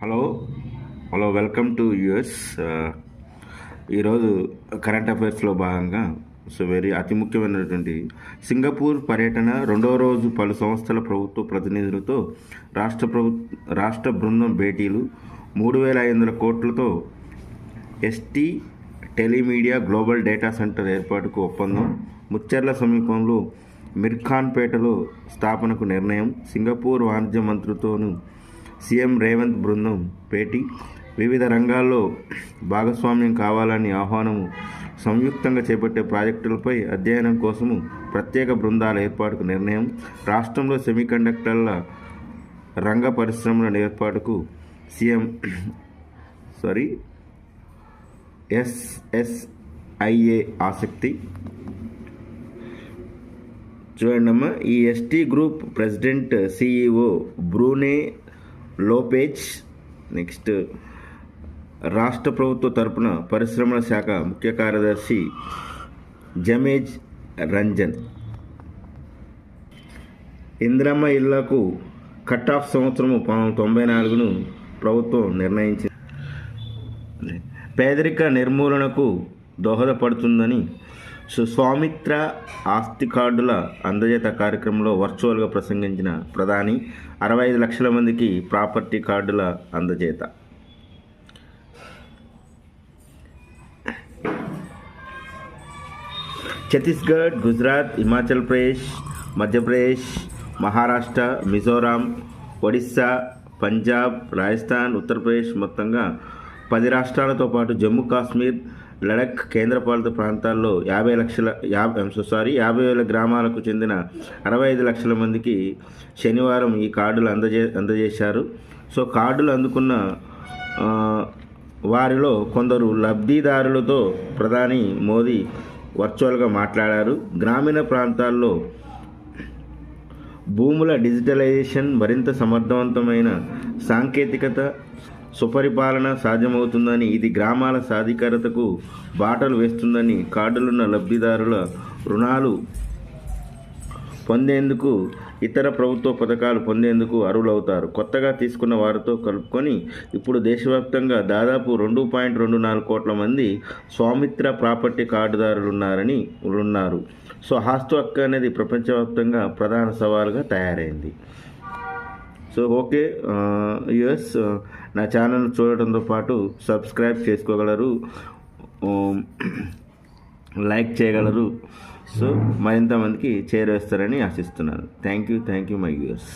Hello hello welcome to US. ఈరోజు current అఫైర్స్లో భాగంగా అతి ముఖ్యమైనటువంటి సింగపూర్ పర్యటన రెండవ రోజు పలు సంస్థల ప్రభుత్వ ప్రతినిధులతో రాష్ట్ర బృందం భేటీలు 3,500 కోట్లతో ST Telemedia global data centre ఏర్పాటుకు ఒప్పందం, ముచ్చెర్ల సమీపంలో మిర్ఖాన్పేటలో స్థాపనకు నిర్ణయం, సింగపూర్ వాణిజ్య మంత్రితోనూ సీఎం రేవంత్ బృందం భేటీ, వివిధ రంగాల్లో భాగస్వామ్యం కావాలని ఆహ్వానము, సంయుక్తంగా చేపట్టే ప్రాజెక్టులపై అధ్యయనం కోసము ప్రత్యేక బృందాల ఏర్పాటుకు నిర్ణయం, రాష్ట్రంలో సెమీకండక్టర్ల రంగ పరిశ్రమల ఏర్పాటుకు ఎస్ఎస్ఐఏ ఆసక్తి. చూడండమ్మా, ఈ ST group president CEO బ్రూనే Lopez, next రాష్ట్ర ప్రభుత్వ తరపున పరిశ్రమల శాఖ ముఖ్య కార్యదర్శి జమేజ్ రంజన్. ఇందిరమ్మ ఇళ్లకు కట్ ఆఫ్ సంవత్సరము 1994ను ప్రభుత్వం నిర్ణయించింది. పేదరిక నిర్మూలనకు దోహదపడుతుందని స్వామిత్ర ఆస్తి కార్డుల అందజేత కార్యక్రమంలో వర్చువల్గా ప్రసంగించిన ప్రధాని, 65 లక్షల మందికి ప్రాపర్టీ కార్డుల అందజేత. ఛత్తీస్గఢ్, గుజరాత్, హిమాచల్ ప్రదేశ్, మధ్యప్రదేశ్, మహారాష్ట్ర, మిజోరాం, ఒడిస్సా, పంజాబ్, రాజస్థాన్, ఉత్తరప్రదేశ్ మొత్తంగా 10 రాష్ట్రాలతో పాటు జమ్మూ కాశ్మీర్, లడఖ్ కేంద్రపాలిత ప్రాంతాల్లో 50,000 గ్రామాలకు చెందిన 65 లక్షల మందికి శనివారం ఈ కార్డులు అందజేశారు. కార్డులు అందుకున్న వారిలో కొందరు లబ్ధిదారులతో ప్రధాని మోదీ వర్చువల్గా మాట్లాడారు. గ్రామీణ ప్రాంతాల్లో భూముల డిజిటలైజేషన్, మరింత సమర్థవంతమైన సాంకేతికత, సుపరిపాలన సాధ్యమవుతుందని, ఇది గ్రామాల సాధికారతకు బాటలు వేస్తుందని, కార్డులున్న లబ్ధిదారుల రుణాలు పొందేందుకు, ఇతర ప్రభుత్వ పథకాలు పొందేందుకు అర్హులవుతారు. కొత్తగా తీసుకున్న వారితో కలుపుకొని ఇప్పుడు దేశవ్యాప్తంగా దాదాపు 2.24 కోట్ల మంది స్వామిత్ర ప్రాపర్టీ కార్డుదారులు ఉన్నారు. ఆస్తి హక్కు అనేది ప్రపంచవ్యాప్తంగా ప్రధాన సవాలుగా తయారైంది. ఓకే యూఎస్, నా ఛానల్ చూడటంతో పాటు సబ్స్క్రైబ్ చేసుకోగలరు, లైక్ చేయగలరు. మరింత మందికి చేరవేస్తారని ఆశిస్తున్నాను. Thank you my US.